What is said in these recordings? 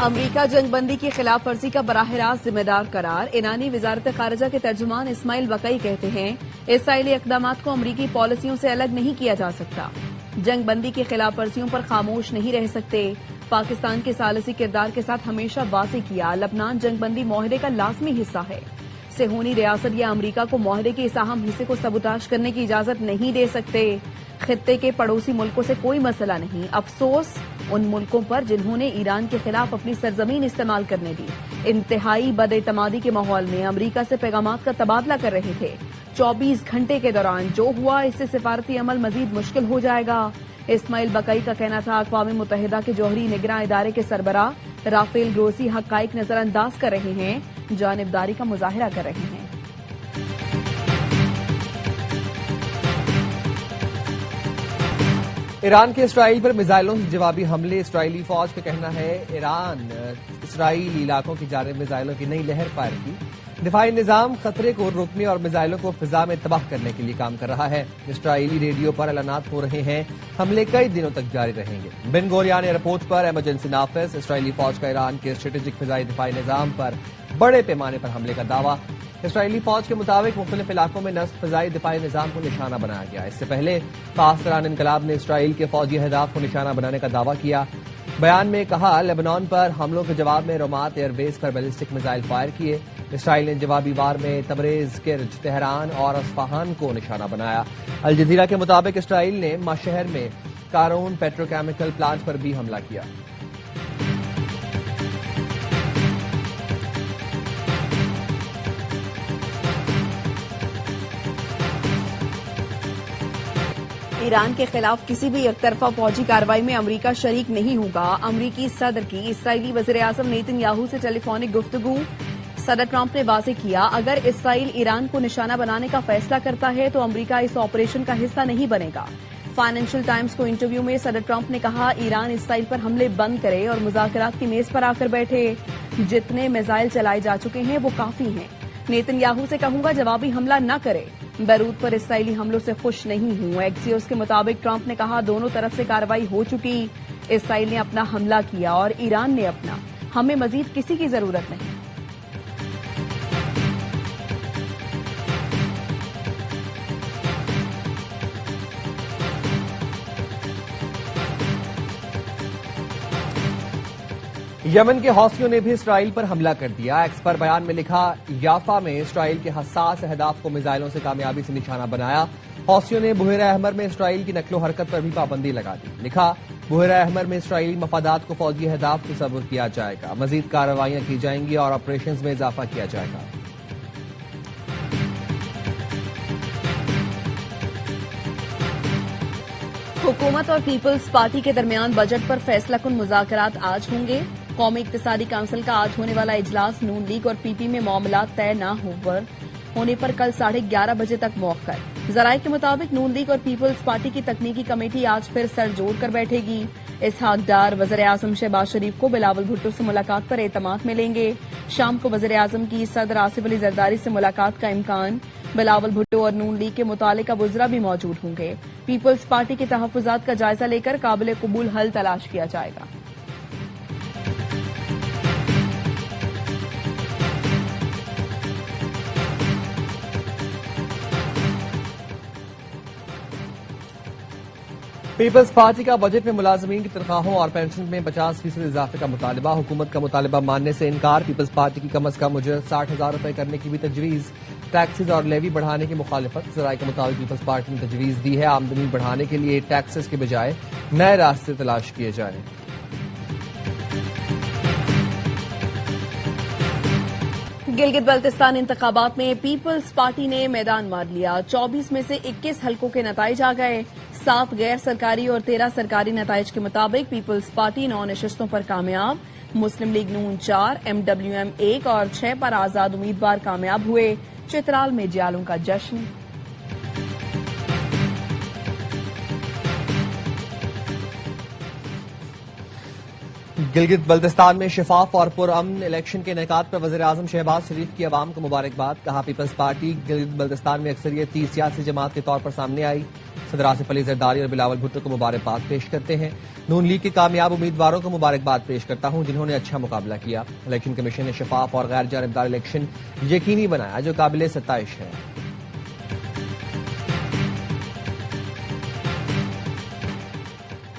अमरीका जंगबंदी की खिलाफ वर्जी का बराह रास्त जिम्मेदार करार। ईरानी वजारत खारजा के तर्जुमान इस्माइल बकई कहते हैं, इसराइली इकदाम को अमरीकी पॉलिसियों से अलग नहीं किया जा सकता। जंगबंदी की खिलाफ वर्जियों पर खामोश नहीं रह सकते। पाकिस्तान के सालिसी किरदार के साथ हमेशा वाज़ेह किया, लबनान जंगबंदी मुआहदे का लाजमी हिस्सा है। सेहूनी रियासत या अमरीका को मुआहदे के इस अहम हिस्से को सबूताज करने की इजाजत नहीं दे सकते। खित्ते के पड़ोसी मुल्कों से कोई मसला नहीं, अफसोस उन मुल्कों पर जिन्होंने ईरान के खिलाफ अपनी सरजमीन इस्तेमाल करने दी। इंतहाई बदएतमादी के माहौल में अमरीका से पैगामात का तबादला कर रहे थे। 24 घंटे के दौरान जो हुआ, इससे सिफारती अमल मजीद मुश्किल हो जाएगा। इस्माइल बकई का कहना था, अक़वाम मुत्तहिदा के जौहरी निगरां इदारे के सरबराह राफेल ग्रोसी हक़ाइक़ नजरअंदाज कर रहे हैं, जानिबदारी का मुजाहिरा कर रहे हैं। ईरान के इसराइल पर मिसाइलों से जवाबी हमले। इसराइली फौज का कहना है, ईरान इसराइली इलाकों की जानिब मिसाइलों की नई लहर फायर की। दिफाई निजाम खतरे को रोकने और मिसाइलों को फिजा में तबाह करने के लिए काम कर रहा है। इसराइली रेडियो पर ऐलानात हो रहे हैं, हमले कई दिनों तक जारी रहेंगे। बिन गोरियान एयरपोर्ट पर इमरजेंसी नाफिज। इसराइली फौज का ईरान के स्ट्रेटेजिक फिजाई दिफाई निजाम पर बड़े पैमाने पर हमले का दावा। इसराइली फौज के मुताबिक मुख्तलिफ इलाकों में नस्ब फिजाई दिफाई निजाम को निशाना बनाया गया। इससे पहले पाकिस्तान इनकलाब ने इसराइल के फौजी अहदाफ को निशाना बनाने का दावा किया। बयान में कहा, लेबनान पर हमलों के जवाब में रोमात एयरबेस पर बैलिस्टिक मिसाइल फायर किए। इसराइल ने जवाबी वार में तबरेज, किर्ज, तेहरान और अस्फहान को निशाना बनाया। अल जजीरा के मुताबिक इसराइल ने शहर में कारून पेट्रोकेमिकल प्लांट पर भी हमला किया। ईरान के खिलाफ किसी भी एकतरफा फौजी कार्रवाई में अमरीका शरीक नहीं होगा। अमरीकी सदर की इसराइली वज़ीर-ए-आज़म नेतन्याहू से टेलीफोनिक गुफ्तगू। सदर ट्रंप ने वाज़ेह किया, अगर इसराइल ईरान को निशाना बनाने का फैसला करता है तो अमरीका इस ऑपरेशन का हिस्सा नहीं बनेगा। फाइनेंशियल टाइम्स को इंटरव्यू में सदर ट्रंप ने कहा, ईरान इसराइल पर हमले बंद करे और मुज़ाकरात की मेज पर आकर बैठे। जितने मिसाइल चलाए जा चुके हैं वो काफी हैं। नेतन्याहू से कहूंगा जवाबी हमला न करे। बैरूत पर इसराइली हमलों से खुश नहीं हूं। एक्सियोस के मुताबिक ट्रंप ने कहा, दोनों तरफ से कार्रवाई हो चुकी। इसराइल ने अपना हमला किया और ईरान ने अपना। हमें मजीद किसी की जरूरत नहीं। यमन के हौसियों ने भी इसराइल पर हमला कर दिया। एक्स पर बयान में लिखा, याफा में इसराइल के हसास अहदाफ को मिसाइलों से कामयाबी से निशाना बनाया। हौसियों ने बुहेरा अहमर में इसराइल की नकलो हरकत पर भी पाबंदी लगा दी। लिखा, बुहेरा अहमर में इसराइली मफादात को फौजी अहदाफ तस्वुर किया जाएगा। मजीद कार्रवाइयां की जाएंगी और ऑपरेशन में इजाफा किया जाएगा। हुकूमत और पीपल्स पार्टी के दरमियान बजट पर फैसलाकुन मुज़ाकरात आज होंगे। कौमी इक्तिसादी काउंसिल का आज होने वाला इजलास नून लीग और पीपी में मामला तय न होने पर कल 11:30 बजे तक मौखर। जराये के मुताबिक नून लीग और पीपल्स पार्टी की तकनीकी कमेटी आज फिर सर जोड़कर बैठेगी। इसहाक डार वज़ीर-ए-आज़म शहबाज शरीफ को बिलावल भुट्टो से मुलाकात पर एतमाद मिलेंगे। शाम को वज़ीर-ए-आज़म की सदर आसिफ अली जरदारी से मुलाकात का इम्कान। बिलावल भुट्टो और नून लीग के मुतालिका वुज़रा भी मौजूद होंगे। पीपल्स पार्टी के तहफ़्फ़ुज़ात का जायजा लेकर काबिल कबूल हल तलाश किया जाएगा। पीपल्स पार्टी का बजट में मुलाजमीन की तनख्वाहों और पेंशन में 50% इजाफे का मुतालबा। हुकूमत का मुतालबा मानने से इनकार। पीपल्स पार्टी की कम अज कम मुझे 60,000 रुपए करने की भी तजवीज। टैक्सेस और लेवी बढ़ाने की मुखालिफत। जराये के मुताबिक पीपल्स पार्टी ने तजवीज दी है, आमदनी बढ़ाने के लिए टैक्सेस के बजाय नए रास्ते तलाश किए जाए। गिलगित बल्तिस्तान इंतखाबात में पीपल्स पार्टी ने मैदान मार लिया। 24 में से 21 हलकों के नताइज आ गए। 7 गैर सरकारी और 13 सरकारी नताइज के मुताबिक पीपल्स पार्टी 9 नशिस्तों पर कामयाब। मुस्लिम लीग नून 4, MWM 1 और 6 पर आजाद उम्मीदवार कामयाब हुए। चित्राल में जियालों का जश्न। गिलगित बल्तिस्तान में शफाफ और पुरअमन इलेक्शन के इनेकाद पर वज़ीर-ए-आज़म शहबाज शरीफ की अवाम को मुबारकबाद। कहा, पीपल्स पार्टी गिलगित बल्तिस्तान में अक्सरियती सियासी जमात के तौर पर सामने आई। सदर आसिफ अली जरदारी और बिलावल भुट्टो को मुबारकबाद पेश करते हैं। नून लीग के कामयाब उम्मीदवारों को मुबारकबाद पेश करता हूं जिन्होंने अच्छा मुकाबला किया। इलेक्शन कमीशन ने शफाफ और गैर जानिबदार इलेक्शन यकीनी बनाया जो काबिल सताइश है।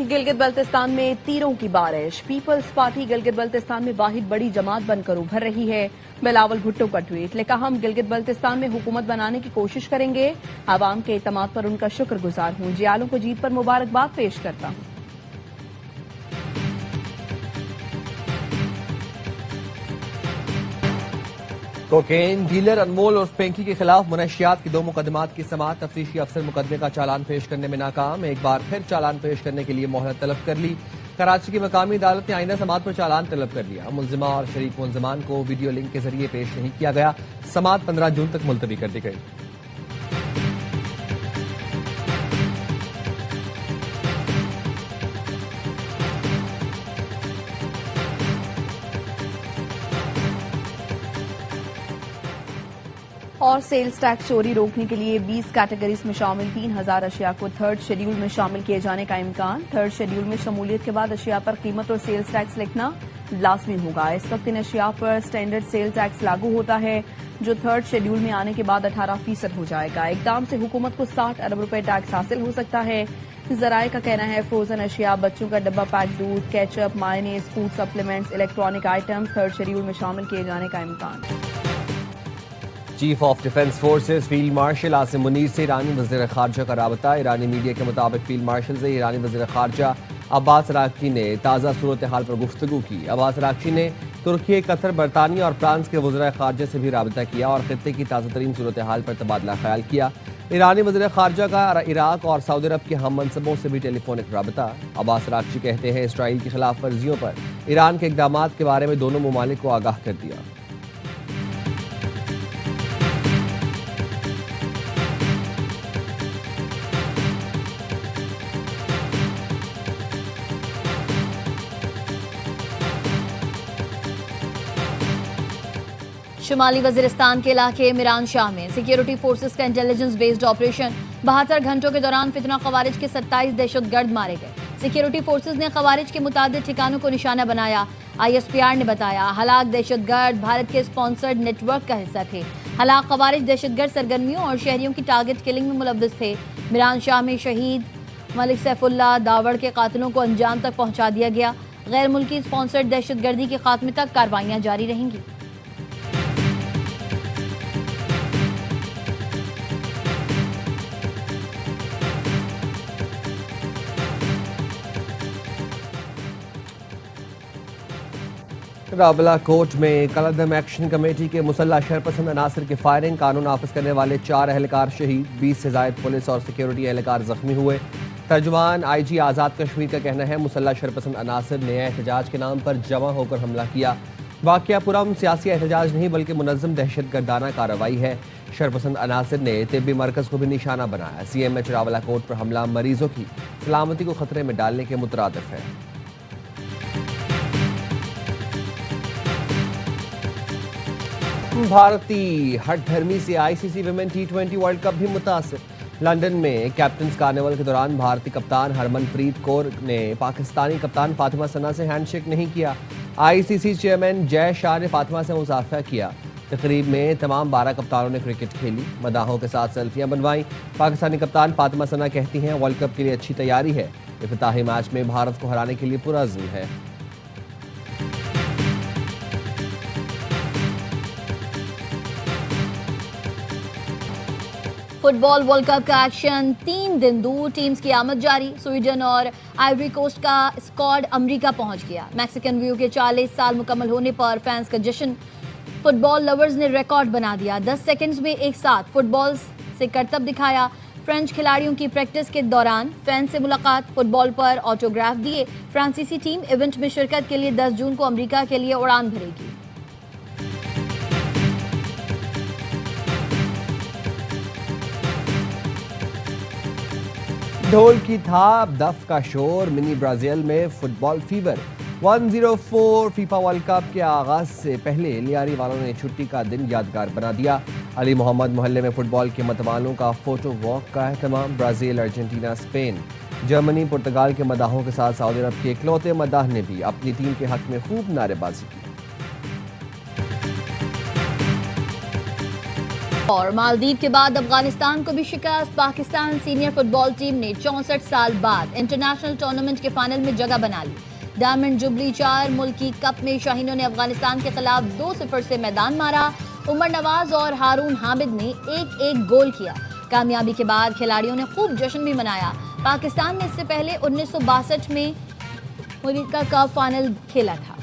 गिलगित बल्तिस्तान में तीरों की बारिश। पीपल्स पार्टी गिलगित बल्तिस्तान में वाहिद बड़ी जमात बनकर उभर रही है। बिलावल भुट्टो का ट्वीट, लिखा हम गिलगित बल्तिस्तान में हुकूमत बनाने की कोशिश करेंगे। आवाम के एतमाद पर उनका शुक्रगुजार हूं। जियालों को जीत पर मुबारकबाद पेश करता हूं। कोकेन डीलर अनमोल और पेंकी के खिलाफ मुनशियात की 2 मुकदमात की समाअत। तफ्तीशी अफसर मुकदमे का चालान पेश करने में नाकाम। एक बार फिर चालान पेश करने के लिए मोहलत तलब कर ली। कराची की मकामी अदालत ने आइंदा समाअत पर चालान तलब कर लिया। मुलजिमा और शरीक मुलजिमान को वीडियो लिंक के जरिए पेश नहीं किया गया। समाअत 15 जून तक मुलतवी कर दी गई। और सेल्स टैक्स चोरी रोकने के लिए 20 कैटेगरीज में शामिल 3000 अशिया को थर्ड शेड्यूल में शामिल किए जाने का इम्कान। थर्ड शेड्यूल में शमूलियत के बाद अशिया पर कीमत और सेल्स टैक्स लिखना लाजमी होगा। इस वक्त इन अशिया पर स्टैंडर्ड सेल टैक्स लागू होता है जो थर्ड शेड्यूल में आने के बाद 18% हो जाएगा। इकदाम से हुकूमत को 60 अरब रुपए टैक्स हासिल हो सकता है। जराये का कहना है फ्रोजन अशिया, बच्चों का डब्बा पैक दूध, ketchup, mayonnaise, food supplements, electronic items third schedule में शामिल किए जाने का इम्कान। Chief of defence forces field marshal Asim Munir से ईरानी वज़ीर खारजा का राबता। ईरानी मीडिया के मुताबिक फील्ड मार्शल से ईरानी वज़ीर खारजा अब्बास अरागची ने ताज़ा सूरत हाल पर गुफ्तगू की। अब्बास अरागची ने तुर्की, कतर, बरतानिया और फ्रांस के वज़ीर खारजा से भी राबता किया और खित्ते की ताज़ा तरीन सूरत हाल पर तबादला ख्याल किया। ईरानी वज़ीर खारजा का इराक और सऊदी अरब के हम मनसबों से भी टेलीफोनिक राबता। अब्बास अरागची कहते हैं इसराइल की खिलाफ वर्जियों पर ईरान के इक़दामात के बारे में दोनों ममालिक को आगाह कर दिया। शुमाली वजीरिस्तान के इलाके मिरान शाह में सिक्योरिटी फोर्सेस का इंटेलिजेंस बेस्ड ऑपरेशन। 72 घंटों के दौरान फितना खवारिज के 27 दहशतगर्द मारे गए। सिक्योरिटी फोर्सेस ने खवारिज के मुताबिक ठिकानों को निशाना बनाया। ISPR ने बताया हलाक दहशतगर्द भारत के स्पॉन्सर्ड नेटवर्क का हिस्सा थे। हलाक खवारिज दहशतगर्द सरगर्मियों और शहरियों की टारगेट किलिंग में मुलव्वस थे। मिरान शाह में शहीद मलिक सैफुल्लाह दावड़ के कातिलों को अंजाम तक पहुंचा दिया गया। गैर मुल्की स्पॉन्सर्ड दहशतगर्दी के खात्मे तक कार्रवाइयां जारी रहेंगी। रावला कोर्ट में कलदम एक्शन कमेटी के मुसल्ला शरपसंद अनासर की फायरिंग। कानून नाफिज करने वाले 4 एहलकार शहीद, 20 से जायद पुलिस और सिक्योरिटी एहलकार जख्मी हुए। तर्जुमान IG आज़ाद कश्मीर का कहना है मुसल्ला शरपसंद अनासर ने एहतजाज के नाम पर जमा होकर हमला किया। वाक़या पुरअमन सियासी एहतजाज नहीं बल्कि मुनज़्ज़म दहशतगर्दाना कार्रवाई है। शरपसंद अनासर ने तिब्बी मरकज़ को भी निशाना बनाया। CMH रावला कोर्ट पर हमला मरीजों की सलामती को खतरे में डालने के मुतरादिफ है। भारतीय हठधर्मी से ICC women T20 world cup भी मुतासिर। लंदन में कैप्टन्स कार्निवल के दौरान भारतीय कप्तान हरमनप्रीत कौर ने पाकिस्तानी कप्तान फातिमा सना से हैंडशेक नहीं किया। ICC चेयरमैन जय शाह ने फातिमा से मुसाफा किया। तकरीब में तमाम 12 कप्तानों ने क्रिकेट खेली, मदाहों के साथ सेल्फियां बनवाई। पाकिस्तानी कप्तान फातिमा सना कहती हैं वर्ल्ड कप के लिए अच्छी तैयारी है। इफ्तिताही मैच में भारत को हराने के लिए पुरअज़्म है। फुटबॉल वर्ल्ड कप का एक्शन 3 दिन दूर, टीम्स की आमद जारी। स्वीडन और आइवरी कोस्ट का स्क्वाड अमेरिका पहुंच गया। मैक्सिकन व्यू के 40 साल मुकम्मल होने पर फैंस का जश्न। फुटबॉल लवर्स ने रिकॉर्ड बना दिया, 10 सेकंड्स में एक साथ फुटबॉल से करतब दिखाया। फ्रेंच खिलाड़ियों की प्रैक्टिस के दौरान फैंस से मुलाकात, फुटबॉल पर ऑटोग्राफ दिए। फ्रांसीसी टीम इवेंट में शिरकत के लिए 10 जून को अमेरिका के लिए उड़ान भरेगी। ढोल की थाप, दफ का शोर, मिनी ब्राजील में football fever. 104 FIFA world cup के आगाज से पहले लियारी वालों ने छुट्टी का दिन यादगार बना दिया। अली मोहम्मद मोहल्ले में फुटबॉल के मतवालों का फोटो वॉक का एहतमाम। ब्राजील, अर्जेंटीना, स्पेन, जर्मनी, पुर्तगाल के मदाहों के साथ सऊदी अरब के इकलौते मदाह ने भी अपनी टीम के हक में खूब नारेबाजी की। और मालदीव के बाद अफगानिस्तान को भी शिकस्त। पाकिस्तान सीनियर फुटबॉल टीम ने 64 साल बाद इंटरनेशनल टूर्नामेंट के फाइनल में जगह बना ली। डायमंड जुबली 4 मुल्की कप में शाहीनों ने अफगानिस्तान के खिलाफ 2-0 से मैदान मारा। उमर नवाज और हारून हामिद ने एक गोल किया। कामयाबी के बाद खिलाड़ियों ने खूब जश्न भी मनाया। पाकिस्तान ने इससे पहले 1962 में अमेरिका कप फाइनल खेला था।